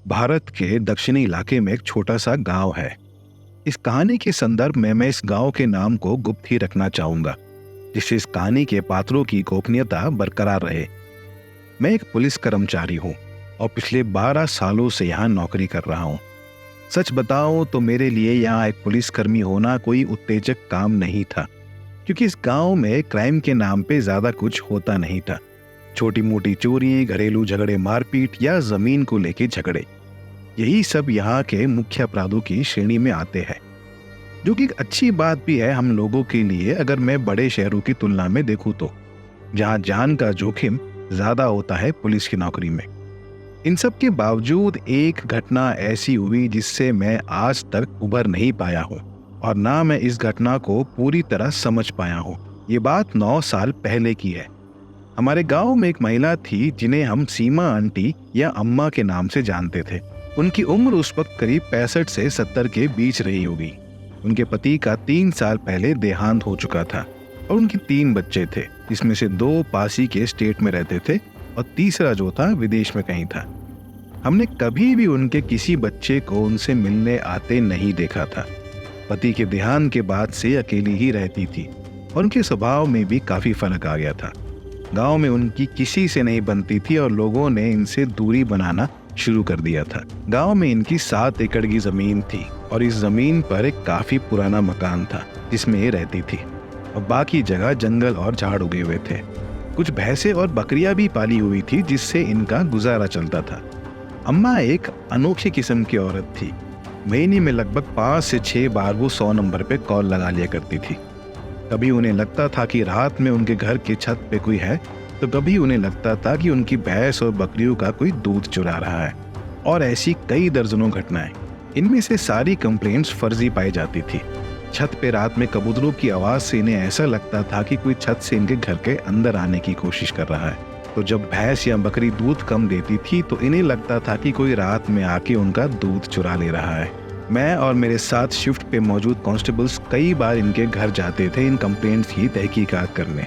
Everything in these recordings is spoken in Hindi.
भारत के दक्षिणी इलाके में एक छोटा सा गांव है। इस कहानी के संदर्भ में मैं इस गांव के नाम को गुप्त ही रखना चाहूंगा, जिससे इस कहानी के पात्रों की गोपनीयता बरकरार रहे। मैं एक पुलिस कर्मचारी हूँ और पिछले 12 सालों से यहाँ नौकरी कर रहा हूँ। सच बताऊं तो मेरे लिए यहाँ एक पुलिसकर्मी होना कोई उत्तेजक काम नहीं था, क्योंकि इस गांव में क्राइम के नाम पे ज्यादा कुछ होता नहीं था। छोटी मोटी चोरी, घरेलू झगड़े, मारपीट या जमीन को लेके झगड़े, यही सब यहाँ के मुख्य अपराधों की श्रेणी में आते हैं, जो कि एक अच्छी बात भी है हम लोगों के लिए, अगर मैं बड़े शहरों की तुलना में देखूं तो, जहाँ जान का जोखिम ज्यादा होता है पुलिस की नौकरी में। इन सब के बावजूद एक घटना ऐसी हुई जिससे मैं आज तक उभर नहीं पाया हूँ, और ना मैं इस घटना को पूरी तरह समझ पाया हूँ। ये बात 9 साल पहले की है। हमारे गांव में एक महिला थी जिन्हें हम सीमा आंटी या अम्मा के नाम से जानते थे। उनकी उम्र उस वक्त करीब 65 से 70 के बीच रही होगी। उनके पति का 3 साल पहले देहांत हो चुका था और उनके 3 बच्चे थे, जिसमें से 2 पास ही के स्टेट में रहते थे और तीसरा जो था विदेश में कहीं था। हमने कभी भी उनके किसी बच्चे को उनसे मिलने आते नहीं देखा था। पति के देहांत के बाद से अकेली ही रहती थी और उनके स्वभाव में भी काफी फर्क आ गया था। गांव में उनकी किसी से नहीं बनती थी और लोगों ने इनसे दूरी बनाना शुरू कर दिया था। गांव में इनकी 7 एकड़ की जमीन थी और इस जमीन पर एक काफी पुराना मकान था जिसमें ये रहती थी, और बाकी जगह जंगल और झाड़ उगे हुए थे। कुछ भैंसे और बकरियां भी पाली हुई थी जिससे इनका गुजारा चलता था। अम्मा एक अनोखी किस्म की औरत थी। महीने में लगभग 5 से 6 बार वो 100 नंबर पे कॉल लगा लिया करती थी। कभी उन्हें लगता था कि रात में उनके घर के छत पे कोई है, तो कभी उन्हें लगता था कि उनकी भैंस और बकरियों का कोई दूध चुरा रहा है, और ऐसी कई दर्जनों घटनाएं। इनमें से सारी कंप्लेंट्स फर्जी पाई जाती थी। छत पे रात में कबूतरों की आवाज से इन्हें ऐसा लगता था कि कोई छत से इनके घर के अंदर आने की कोशिश कर रहा है। तो जब भैंस या बकरी दूध कम देती थी तो इन्हें लगता था कि कोई रात में आके उनका दूध चुरा ले रहा है। मैं और मेरे साथ शिफ्ट पे मौजूद कांस्टेबल्स कई बार इनके घर जाते थे इन कंप्लेंट्स की तहकीकात करने।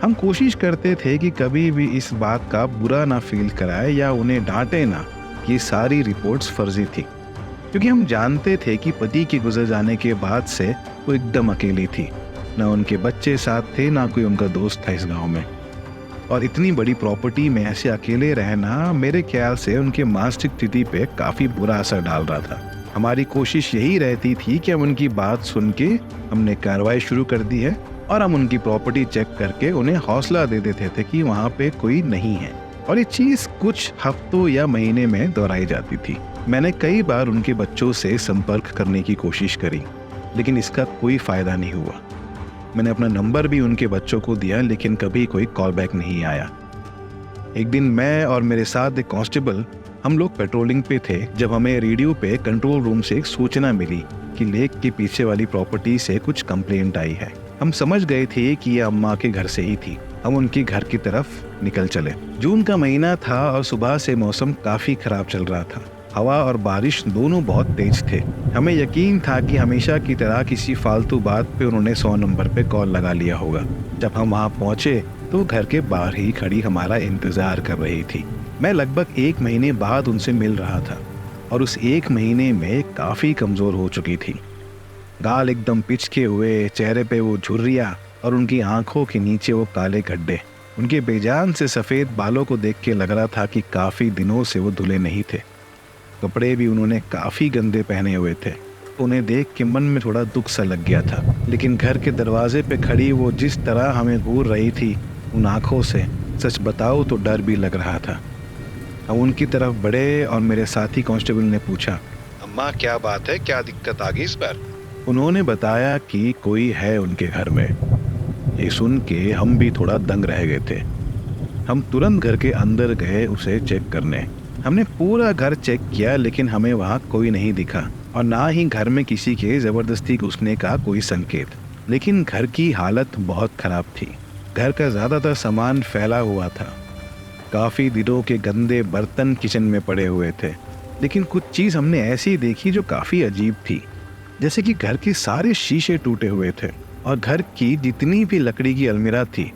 हम कोशिश करते थे कि कभी भी इस बात का बुरा ना फील कराए या उन्हें डांटे ना कि सारी रिपोर्ट्स फर्जी थी, क्योंकि हम जानते थे कि पति के गुजर जाने के बाद से वो एकदम अकेली थी। ना उनके बच्चे साथ थे, ना कोई उनका दोस्त था इस गाँव में, और इतनी बड़ी प्रॉपर्टी में ऐसे अकेले रहना मेरे ख्याल से उनके मानसिक स्थिति पे काफी बुरा असर डाल रहा था। हमारी कोशिश यही रहती थी कि हम उनकी बात सुन के हमने कार्रवाई शुरू कर दी है, और हम उनकी प्रॉपर्टी चेक करके उन्हें हौसला दे देते थे कि वहाँ पे कोई नहीं है, और ये चीज कुछ हफ्तों या महीने में दोहराई जाती थी। मैंने कई बार उनके बच्चों से संपर्क करने की कोशिश करी, लेकिन इसका कोई फायदा नहीं हुआ। मैंने अपना नंबर भी उनके बच्चों को दिया, लेकिन कभी कोई कॉल बैक नहीं आया। एक दिन मैं और मेरे साथ एक कांस्टेबल, हम लोग पेट्रोलिंग पे थे, जब हमें रेडियो पे कंट्रोल रूम से एक सूचना मिली कि लेक के पीछे वाली प्रॉपर्टी से कुछ कंप्लेंट आई है। हम समझ गए थे कि ये अम्मा के घर से ही थी। हम उनके घर की तरफ निकल चले। जून का महीना था और सुबह से मौसम काफी खराब चल रहा था। हवा और बारिश दोनों बहुत तेज थे। हमें यकीन था कि हमेशा की तरह किसी फालतू बात पे उन्होंने 100 नंबर पे कॉल लगा लिया होगा। जब हम वहाँ पहुंचे तो घर के बाहर ही खड़ी हमारा इंतजार कर रही थी। मैं लगभग 1 महीने बाद उनसे मिल रहा था और उस 1 महीने में काफी कमजोर हो चुकी थी। गाल एकदम पिचके हुए, चेहरे पे वो झुर्रियां और उनकी आंखों के नीचे वो काले गड्ढे। उनके बेजान से सफेद बालों को देख के लग रहा था कि काफी दिनों से वो धुले नहीं थे। कपड़े भी उन्होंने काफी गंदे पहने हुए थे। उन्हें देख के मन में थोड़ा दुख सा लग गया था, लेकिन घर के दरवाजे पे खड़ी वो जिस तरह हमें घूर रही थी उन आंखों से, सच बताओ तो डर भी लग रहा था। हम उनकी तरफ बढ़े और मेरे साथी कांस्टेबल ने पूछा, अम्मा क्या बात है, क्या दिक्कत आ गई इस बार? उन्होंने बताया कि कोई है उनके घर में। ये सुन के हम भी थोड़ा दंग रह गए थे। हम तुरंत घर के अंदर गए उसे चेक करने। हमने पूरा घर चेक किया, लेकिन हमें वहाँ कोई नहीं दिखा और ना ही घर में किसी के जबरदस्ती घुसने का कोई संकेत। लेकिन घर की हालत बहुत खराब थी। घर का ज्यादातर सामान फैला हुआ था। काफी दिनों के गंदे बर्तन किचन में पड़े हुए थे, लेकिन कुछ चीज हमने ऐसी देखी जो काफी अजीब थी, जैसे कि घर के सारे शीशे टूटे हुए थे और घर की जितनी भी लकड़ी की अलमीरा थी,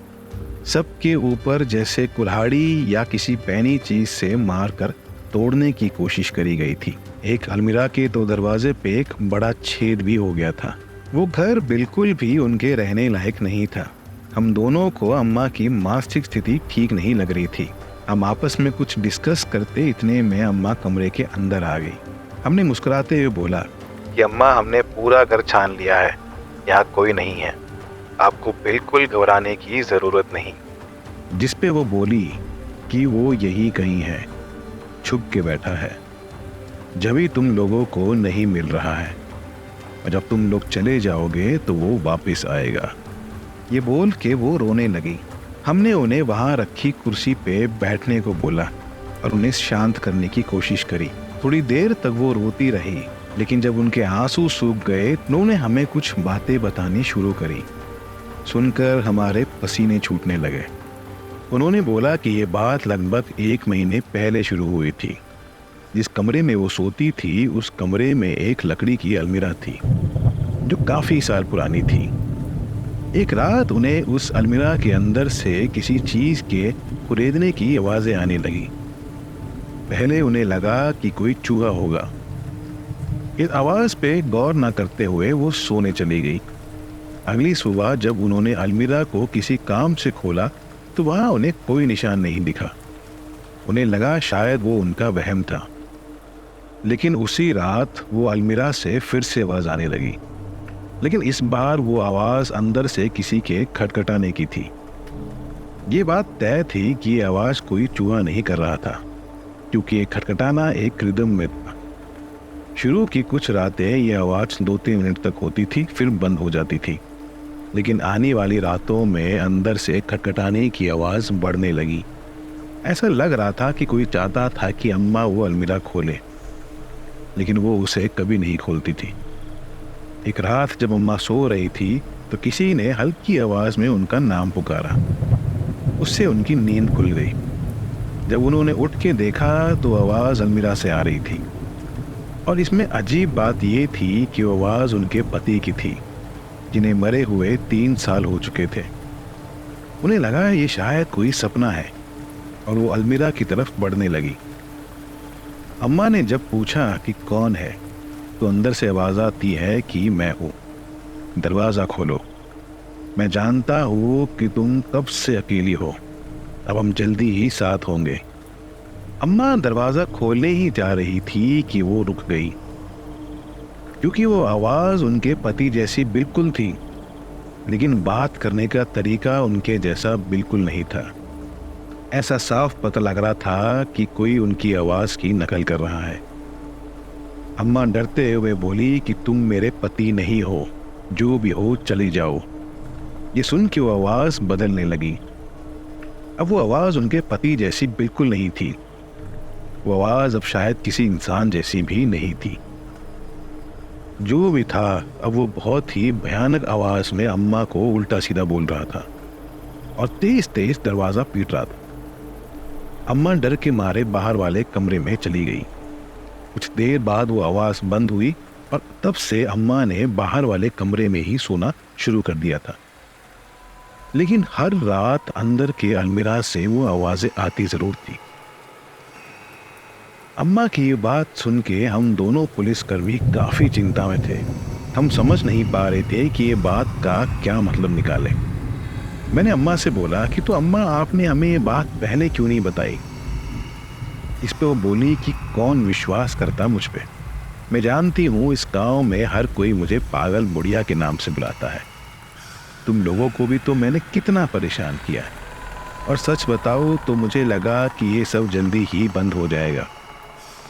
सबके ऊपर जैसे कुल्हाड़ी या किसी पैनी चीज से मारकर तोड़ने की कोशिश करी गई थी। एक अलमीरा के तो दरवाजे पे एक बड़ा छेद भी हो गया था। वो घर बिल्कुल भी उनके रहने लायक नहीं था। हम दोनों को अम्मा की मानसिक स्थिति ठीक नहीं लग रही थी। हम आपस में कुछ डिस्कस करते इतने में अम्मा कमरे के अंदर आ गई। हमने मुस्कुराते हुए बोला कि अम्मा, हमने पूरा घर छान लिया है, यहाँ कोई नहीं है, आपको बिल्कुल घबराने की ज़रूरत नहीं। जिस पे वो बोली कि वो यही कहीं है, छुप के बैठा है, जब भी तुम लोगों को नहीं मिल रहा है, और जब तुम लोग चले जाओगे तो वो वापस आएगा। ये बोल के वो रोने लगी। हमने उन्हें वहाँ रखी कुर्सी पे बैठने को बोला और उन्हें शांत करने की कोशिश करी। थोड़ी देर तक वो रोती रही, लेकिन जब उनके आंसू सूख गए, उन्होंने हमें कुछ बातें बतानी शुरू करी। सुनकर हमारे पसीने छूटने लगे। उन्होंने बोला कि ये बात लगभग 1 महीने पहले शुरू हुई थी। जिस कमरे में वो सोती थी, उस कमरे में एक लकड़ी की अलमीरा थी जो काफ़ी साल पुरानी थी। एक रात उन्हें उस अलमीरा के अंदर से किसी चीज़ के खुरेदने की आवाज़ें आने लगी। पहले उन्हें लगा कि कोई चूहा होगा। इस आवाज़ पे गौर न करते हुए वो सोने चली गई। अगली सुबह जब उन्होंने अलमीरा को किसी काम से खोला तो वहाँ उन्हें कोई निशान नहीं दिखा। उन्हें लगा शायद वो उनका वहम था, लेकिन उसी रात वो अलमीरा से फिर से आवाज़ आने लगी, लेकिन इस बार वो आवाज़ अंदर से किसी के खटखटाने की थी। ये बात तय थी कि ये आवाज़ कोई चूहा नहीं कर रहा था, क्योंकि ये खटखटाना एक रिदम में था। शुरू की कुछ रातें ये आवाज़ 2-3 मिनट तक होती थी, फिर बंद हो जाती थी, लेकिन आने वाली रातों में अंदर से खटखटाने की आवाज़ बढ़ने लगी। ऐसा लग रहा था कि कोई चाहता था कि अम्मा वो अलमीरा खोले, लेकिन वो उसे कभी नहीं खोलती थी। एक रात जब अम्मा सो रही थी तो किसी ने हल्की आवाज़ में उनका नाम पुकारा। उससे उनकी नींद खुल गई। जब उन्होंने उठ के देखा तो आवाज़ अलमीरा से आ रही थी, और इसमें अजीब बात ये थी कि वो आवाज़ उनके पति की थी, जिन्हें मरे हुए 3 साल हो चुके थे। उन्हें लगा ये शायद कोई सपना है, और वो अलमीरा की तरफ बढ़ने लगी। अम्मा ने जब पूछा कि कौन है, तो अंदर से आवाज़ आती है कि मैं हूँ, दरवाज़ा खोलो, मैं जानता हूँ कि तुम कब से अकेली हो, अब हम जल्दी ही साथ होंगे। अम्मा दरवाज़ा खोलने ही जा रही थी कि वो रुक गई, क्योंकि वो आवाज़ उनके पति जैसी बिल्कुल थी, लेकिन बात करने का तरीका उनके जैसा बिल्कुल नहीं था। ऐसा साफ पता लग रहा था कि कोई उनकी आवाज़ की नकल कर रहा है। अम्मा डरते हुए बोली कि तुम मेरे पति नहीं हो, जो भी हो चली जाओ। ये सुन के वो आवाज़ बदलने लगी। अब वो आवाज़ उनके पति जैसी बिल्कुल नहीं थी। वो आवाज़ अब शायद किसी इंसान जैसी भी नहीं थी। जो भी था, अब वो बहुत ही भयानक आवाज़ में अम्मा को उल्टा सीधा बोल रहा था और तेज तेज दरवाज़ा पीट रहा था। अम्मा डर के मारे बाहर वाले कमरे में चली गई। कुछ देर बाद वो आवाज़ बंद हुई और तब से अम्मा ने बाहर वाले कमरे में ही सोना शुरू कर दिया था। लेकिन हर रात अंदर के अलमीरा से वो आवाज़ें आती ज़रूर थी। अम्मा की ये बात सुन के हम दोनों पुलिसकर्मी काफ़ी चिंता में थे। हम समझ नहीं पा रहे थे कि ये बात का क्या मतलब निकाले। मैंने अम्मा से बोला कि तो अम्मा, आपने हमें ये बात पहले क्यों नहीं बताई? इस पे वो बोली कि कौन विश्वास करता मुझ पे। मैं जानती हूँ इस गांव में हर कोई मुझे पागल बुढ़िया के नाम से बुलाता है। तुम लोगों को भी तो मैंने कितना परेशान किया है, और सच बताओ तो मुझे लगा कि ये सब जल्दी ही बंद हो जाएगा,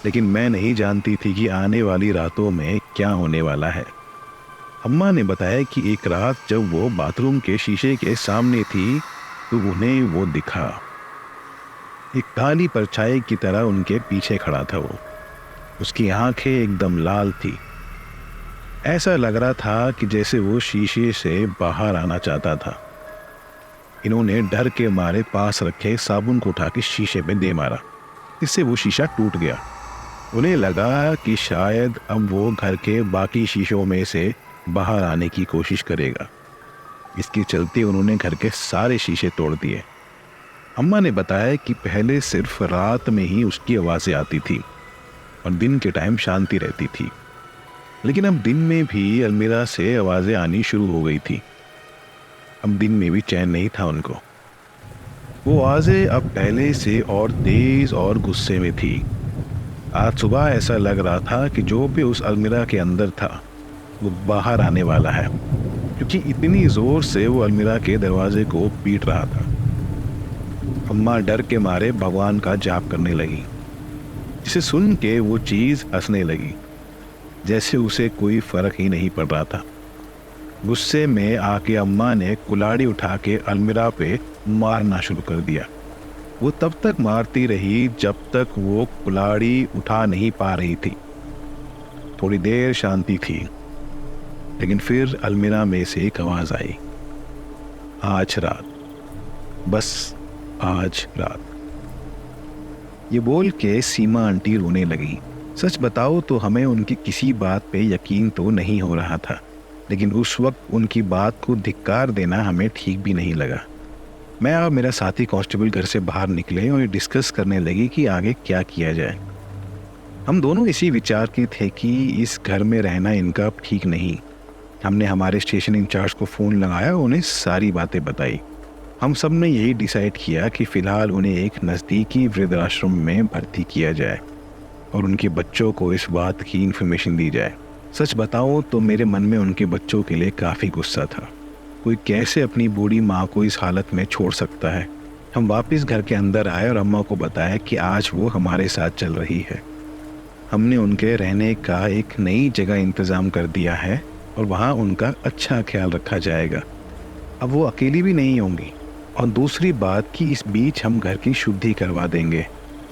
लेकिन मैं नहीं जानती थी कि आने वाली रातों में क्या होने वाला है। अम्मा ने बताया कि एक रात जब वो बाथरूम के शीशे के सामने थी तो उन्हें वो दिखा। एक काली परछाई की तरह उनके पीछे खड़ा था वो। उसकी आंखें एकदम लाल थी। ऐसा लग रहा था कि जैसे वो शीशे से बाहर आना चाहता था। इन्होंने डर के मारे पास रखे साबुन को उठा के शीशे में दे मारा, इससे वो शीशा टूट गया। उन्हें लगा कि शायद अब वो घर के बाकी शीशों में से बाहर आने की कोशिश करेगा। इसके चलते उन्होंने घर के सारे शीशे तोड़ दिए। अम्मा ने बताया कि पहले सिर्फ रात में ही उसकी आवाज़ें आती थी और दिन के टाइम शांति रहती थी, लेकिन अब दिन में भी अलमीरा से आवाज़ें आनी शुरू हो गई थी। अब दिन में भी चैन नहीं था उनको। वो आवाज़ें अब पहले से और तेज और गुस्से में थी। आज सुबह ऐसा लग रहा था कि जो भी उस अलमीरा के अंदर था वो बाहर आने वाला है, क्योंकि इतनी जोर से वो अलमीरा के दरवाजे को पीट रहा था। अम्मा डर के मारे भगवान का जाप करने लगी, जिसे सुन के वो चीज हंसने लगी, जैसे उसे कोई फर्क ही नहीं पड़ रहा था। गुस्से में आके अम्मा ने कुल्हाड़ी उठा के अलमीरा पे मारना शुरू कर दिया। वो तब तक मारती रही जब तक वो कुल्हाड़ी उठा नहीं पा रही थी। थोड़ी देर शांति थी, लेकिन फिर अलमीरा में से एक आवाज आई, आज रात, बस आज रात। ये बोल के सीमा आंटी रोने लगी। सच बताओ तो हमें उनकी किसी बात पे यकीन तो नहीं हो रहा था, लेकिन उस वक्त उनकी बात को धिक्कार देना हमें ठीक भी नहीं लगा। मैं और मेरा साथी कांस्टेबल घर से बाहर निकले और डिस्कस करने लगी कि आगे क्या किया जाए। हम दोनों इसी विचार के थे कि इस घर में रहना इनका ठीक नहीं। हमने हमारे स्टेशन इंचार्ज को फ़ोन लगाया और उन्हें सारी बातें बताई। हम सब ने यही डिसाइड किया कि फ़िलहाल उन्हें एक नज़दीकी वृद्धाश्रम में भर्ती किया जाए और उनके बच्चों को इस बात की इन्फॉर्मेशन दी जाए। सच बताओ तो मेरे मन में उनके बच्चों के लिए काफ़ी गुस्सा था। कोई कैसे अपनी बूढ़ी माँ को इस हालत में छोड़ सकता है। हम वापस घर के अंदर आए और अम्मा को बताया कि आज वो हमारे साथ चल रही है। हमने उनके रहने का एक नई जगह इंतज़ाम कर दिया है और वहाँ उनका अच्छा ख्याल रखा जाएगा। अब वो अकेली भी नहीं होंगी। और दूसरी बात कि इस बीच हम घर की शुद्धि करवा देंगे,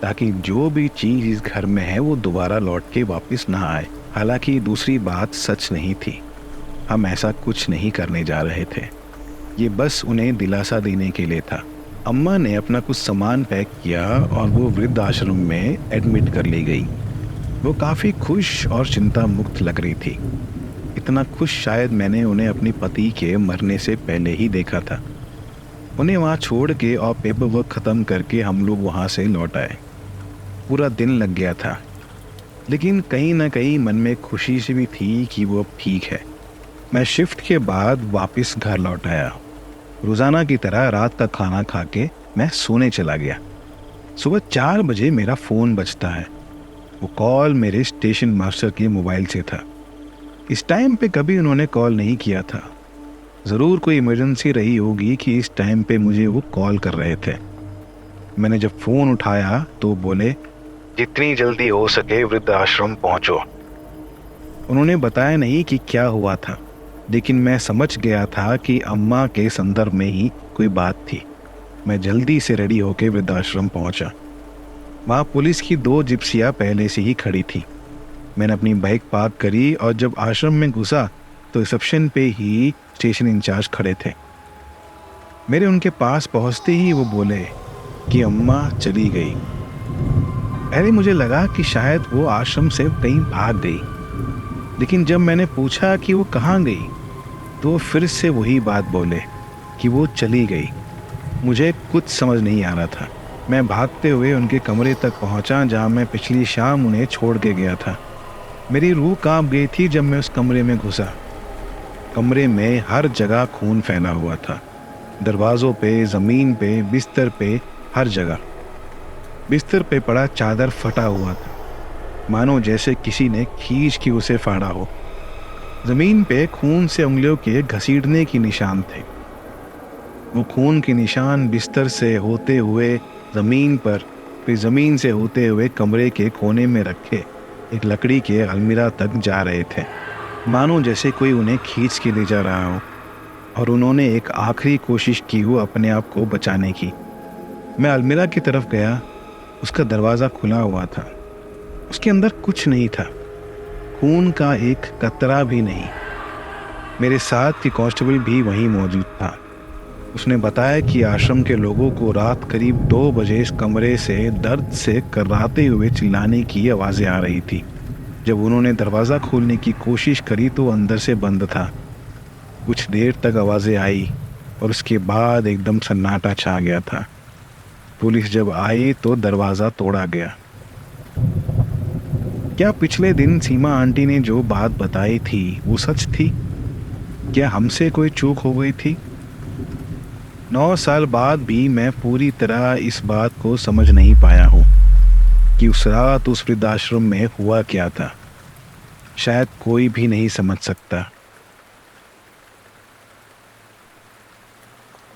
ताकि जो भी चीज़ इस घर में है वो दोबारा लौट के वापस ना आए। हालांकि दूसरी बात सच नहीं थी, हम ऐसा कुछ नहीं करने जा रहे थे। ये बस उन्हें दिलासा देने के लिए था। अम्मा ने अपना कुछ सामान पैक किया और वो वृद्ध आश्रम में एडमिट कर ली गई। वो काफ़ी खुश और चिंता मुक्त लग रही थी। इतना खुश शायद मैंने उन्हें अपने पति के मरने से पहले ही देखा था। उन्हें वहाँ छोड़ के और पेपर वर्क ख़त्म करके हम लोग वहाँ से लौट आए। पूरा दिन लग गया था, लेकिन कहीं ना कहीं मन में खुशी सी भी थी कि वो अब ठीक है। मैं शिफ्ट के बाद वापस घर लौट आया। रोज़ाना की तरह रात का खाना खा के मैं सोने चला गया। सुबह 4 बजे मेरा फ़ोन बजता है। वो कॉल मेरे स्टेशन मास्टर के मोबाइल से था। इस टाइम पे कभी उन्होंने कॉल नहीं किया था। ज़रूर कोई इमरजेंसी रही होगी कि इस टाइम पे मुझे वो कॉल कर रहे थे। मैंने जब फ़ोन उठाया तो बोले, जितनी जल्दी हो सके वृद्ध आश्रम पहुँचो। उन्होंने बताया नहीं कि क्या हुआ था, लेकिन मैं समझ गया था कि अम्मा के संदर्भ में ही कोई बात थी। मैं जल्दी से रेडी होकर वृद्धाश्रम पहुँचा। वहाँ पुलिस की 2 जिप्सियाँ पहले से ही खड़ी थी। मैंने अपनी बाइक पार्क करी और जब आश्रम में घुसा तो रिसेप्शन पे ही स्टेशन इंचार्ज खड़े थे। मेरे उनके पास पहुंचते ही वो बोले कि अम्मा चली गई। पहले मुझे लगा कि शायद वो आश्रम से कहीं भाग गई, लेकिन जब मैंने पूछा कि वो कहाँ गई तो वो फिर से वही बात बोले कि वो चली गई। मुझे कुछ समझ नहीं आ रहा था। मैं भागते हुए उनके कमरे तक पहुंचा जहां मैं पिछली शाम उन्हें छोड़ के गया था। मेरी रूह कांप गई थी जब मैं उस कमरे में घुसा। कमरे में हर जगह खून फैला हुआ था, दरवाज़ों पे, ज़मीन पे, बिस्तर पे, हर जगह। बिस्तर पे पड़ा चादर फटा हुआ था, मानो जैसे किसी ने खींच के उसे फाड़ा हो। ज़मीन पे खून से उंगलियों के घसीटने के निशान थे। वो खून के निशान बिस्तर से होते हुए ज़मीन पर, फिर ज़मीन से होते हुए कमरे के कोने में रखे एक लकड़ी के अलमीरा तक जा रहे थे, मानो जैसे कोई उन्हें खींच के ले जा रहा हो। और उन्होंने एक आखिरी कोशिश की हो अपने आप को बचाने की। मैं अलमीरा की तरफ गया। उसका दरवाज़ा खुला हुआ था। उसके अंदर कुछ नहीं था, खून का एक कतरा भी नहीं। मेरे साथ की कांस्टेबल भी वहीं मौजूद था। उसने बताया कि आश्रम के लोगों को रात करीब 2 बजे इस कमरे से दर्द से कर्राते हुए चिल्लाने की आवाज़ें आ रही थी। जब उन्होंने दरवाज़ा खोलने की कोशिश करी तो अंदर से बंद था। कुछ देर तक आवाज़ें आई और उसके बाद एकदम सन्नाटा छा गया था। पुलिस जब आई तो दरवाजा तोड़ा गया। क्या पिछले दिन सीमा आंटी ने जो बात बताई थी वो सच थी? क्या हमसे कोई चूक हो गई थी? 9 साल बाद भी मैं पूरी तरह इस बात को समझ नहीं पाया हूँ कि उस रात उस वृद्धाश्रम में हुआ क्या था। शायद कोई भी नहीं समझ सकता।